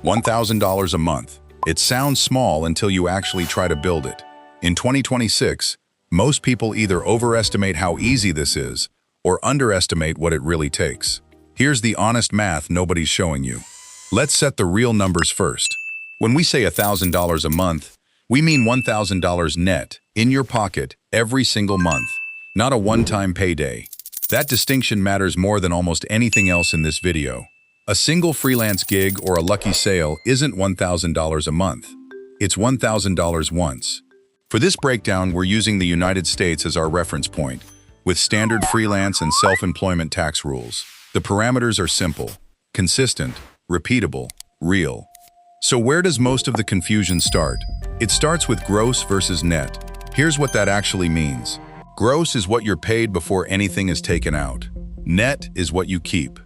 $1,000 a month. It sounds small until you actually try to build it. In 2026, most people either overestimate how easy this is or underestimate what it really takes. Here's the honest math nobody's showing you. Let's set the real numbers first. When we say $1,000 a month, we mean $1,000 net in your pocket every single month, not a one-time payday. That distinction matters more than almost anything else in this video. A single freelance gig or a lucky sale isn't $1,000 a month. It's $1,000 once. For this breakdown, we're using the United States as our reference point, with standard freelance and self-employment tax rules. The parameters are simple, consistent, repeatable, real. So where does most of the confusion start? It starts with gross versus net. Here's what that actually means. Gross is what you're paid before anything is taken out. Net is what you keep.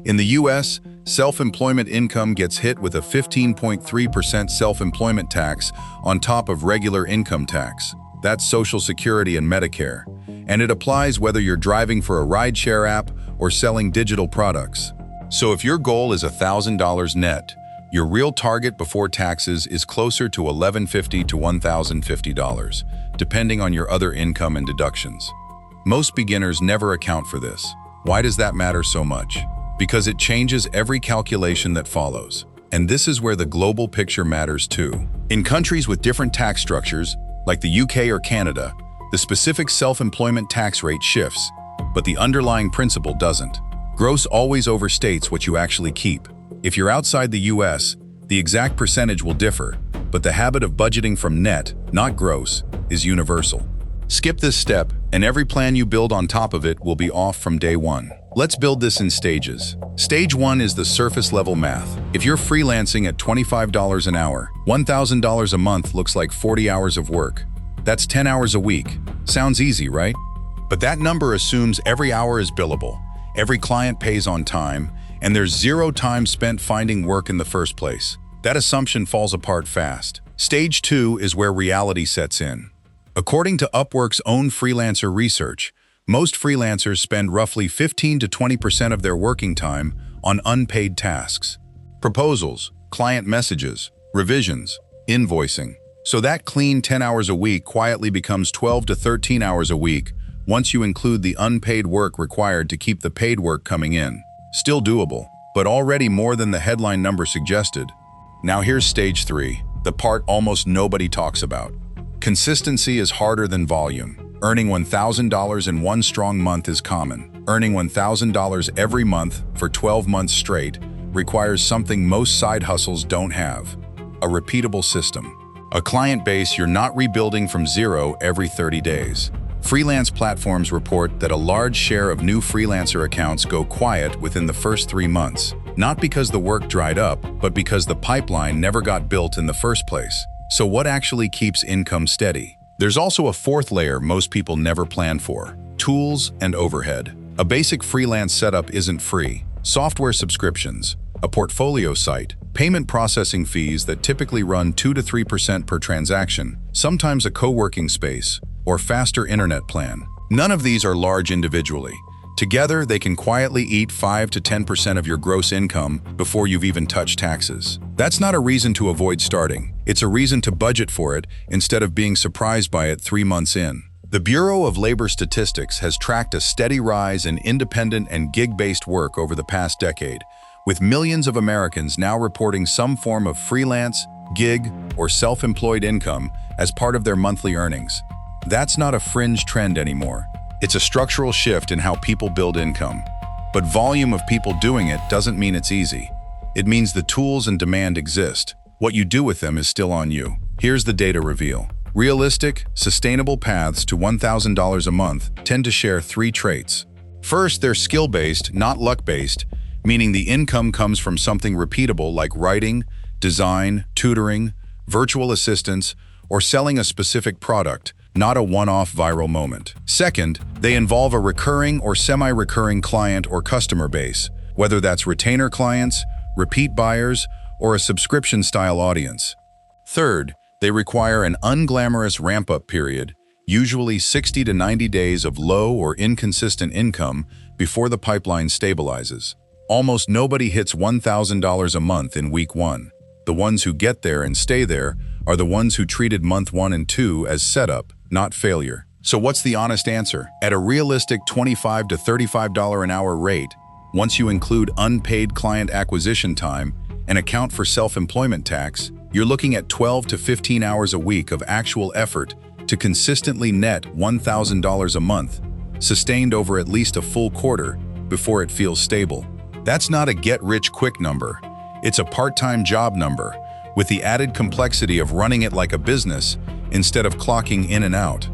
In the US, self-employment income gets hit with a 15.3% self-employment tax on top of regular income tax. That's Social Security and Medicare. And it applies whether you're driving for a rideshare app or selling digital products. So if your goal is $1,000 net, your real target before taxes is closer to $1,150 to $1,050, depending on your other income and deductions. Most beginners never account for this. Why does that matter so much? Because it changes every calculation that follows. And this is where the global picture matters too. In countries with different tax structures, like the UK or Canada, the specific self-employment tax rate shifts, but the underlying principle doesn't. Gross always overstates what you actually keep. If you're outside the US, the exact percentage will differ, but the habit of budgeting from net, not gross, is universal. Skip this step, and every plan you build on top of it will be off from day one. Let's build this in stages. Stage 1 is the surface level math. If you're freelancing at $25 an hour, $1,000 a month looks like 40 hours of work. That's 10 hours a week. Sounds easy, right? But that number assumes every hour is billable, every client pays on time, and there's zero time spent finding work in the first place. That assumption falls apart fast. Stage 2 is where reality sets in. According to Upwork's own freelancer research, most freelancers spend roughly 15 to 20% of their working time on unpaid tasks. Proposals, client messages, revisions, invoicing. So that clean 10 hours a week quietly becomes 12 to 13 hours a week once you include the unpaid work required to keep the paid work coming in. Still doable, but already more than the headline number suggested. Now here's stage 3, the part almost nobody talks about. Consistency is harder than volume. Earning $1,000 in one strong month is common. Earning $1,000 every month for 12 months straight requires something most side hustles don't have: a repeatable system. A client base you're not rebuilding from zero every 30 days. Freelance platforms report that a large share of new freelancer accounts go quiet within the first 3 months, not because the work dried up, but because the pipeline never got built in the first place. So what actually keeps income steady? There's also a fourth layer most people never plan for: tools and overhead. A basic freelance setup isn't free. Software subscriptions, a portfolio site, payment processing fees that typically run 2 to 3% per transaction, sometimes a co-working space, or faster internet plan. None of these are large individually. Together, they can quietly eat 5 to 10% of your gross income before you've even touched taxes. That's not a reason to avoid starting. It's a reason to budget for it instead of being surprised by it 3 months in. The Bureau of Labor Statistics has tracked a steady rise in independent and gig-based work over the past decade, with millions of Americans now reporting some form of freelance, gig, or self-employed income as part of their monthly earnings. That's not a fringe trend anymore. It's a structural shift in how people build income. But volume of people doing it doesn't mean it's easy. It means the tools and demand exist. What you do with them is still on you. Here's the data reveal. Realistic, sustainable paths to $1,000 a month tend to share 3 traits. First, they're skill-based, not luck-based, meaning the income comes from something repeatable like writing, design, tutoring, virtual assistants, or selling a specific product, not a one-off viral moment. Second, they involve a recurring or semi-recurring client or customer base, whether that's retainer clients, repeat buyers, or a subscription-style audience. Third, they require an unglamorous ramp-up period, usually 60 to 90 days of low or inconsistent income before the pipeline stabilizes. Almost nobody hits $1,000 a month in week 1. The ones who get there and stay there are the ones who treated month 1 and 2 as setup, not failure. So what's the honest answer? At a realistic $25 to $35 an hour rate, once you include unpaid client acquisition time and account for self-employment tax, you're looking at 12 to 15 hours a week of actual effort to consistently net $1,000 a month, sustained over at least a full quarter before it feels stable. That's not a get-rich-quick number. It's a part-time job number, with the added complexity of running it like a business instead of clocking in and out.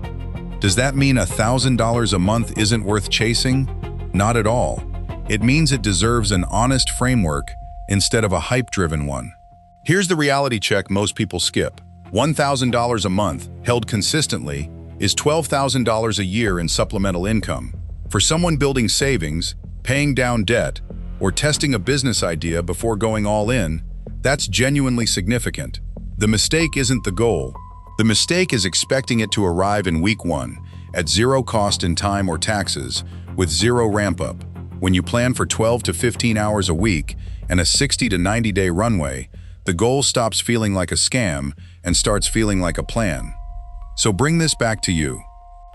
Does that mean $1,000 a month isn't worth chasing? Not at all. It means it deserves an honest framework instead of a hype-driven one. Here's the reality check most people skip. $1,000 a month, held consistently, is $12,000 a year in supplemental income. For someone building savings, paying down debt, or testing a business idea before going all in, that's genuinely significant. The mistake isn't the goal. The mistake is expecting it to arrive in week 1, at zero cost in time or taxes, with zero ramp-up. When you plan for 12 to 15 hours a week and a 60 to 90-day runway, the goal stops feeling like a scam and starts feeling like a plan. So bring this back to you.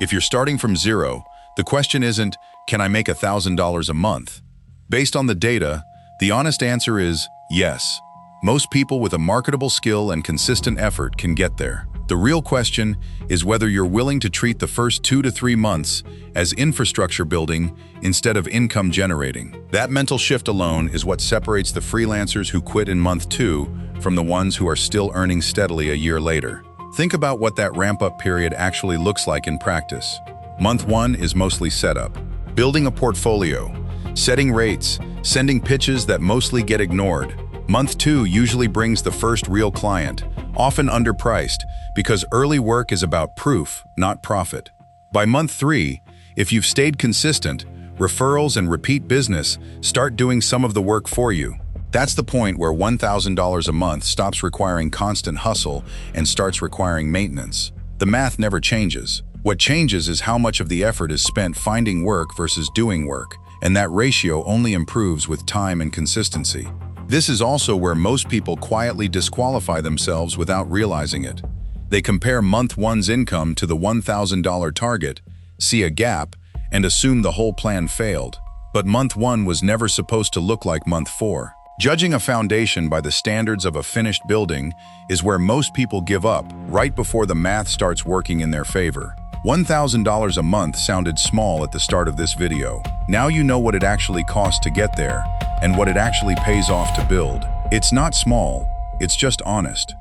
If you're starting from zero, the question isn't, can I make $1,000 a month? Based on the data, the honest answer is yes. Most people with a marketable skill and consistent effort can get there. The real question is whether you're willing to treat the first 2 to 3 months as infrastructure building instead of income generating. That mental shift alone is what separates the freelancers who quit in month 2 from the ones who are still earning steadily a year later. Think about what that ramp-up period actually looks like in practice. Month 1 is mostly setup, building a portfolio, setting rates, sending pitches that mostly get ignored. Month 2 usually brings the first real client, often underpriced, because early work is about proof, not profit. By month 3, if you've stayed consistent, referrals and repeat business start doing some of the work for you. That's the point where $1,000 a month stops requiring constant hustle and starts requiring maintenance. The math never changes. What changes is how much of the effort is spent finding work versus doing work, and that ratio only improves with time and consistency. This is also where most people quietly disqualify themselves without realizing it. They compare month 1's income to the $1,000 target, see a gap, and assume the whole plan failed. But month 1 was never supposed to look like month 4. Judging a foundation by the standards of a finished building is where most people give up right before the math starts working in their favor. $1,000 a month sounded small at the start of this video. Now you know what it actually costs to get there and what it actually pays off to build. It's not small, it's just honest.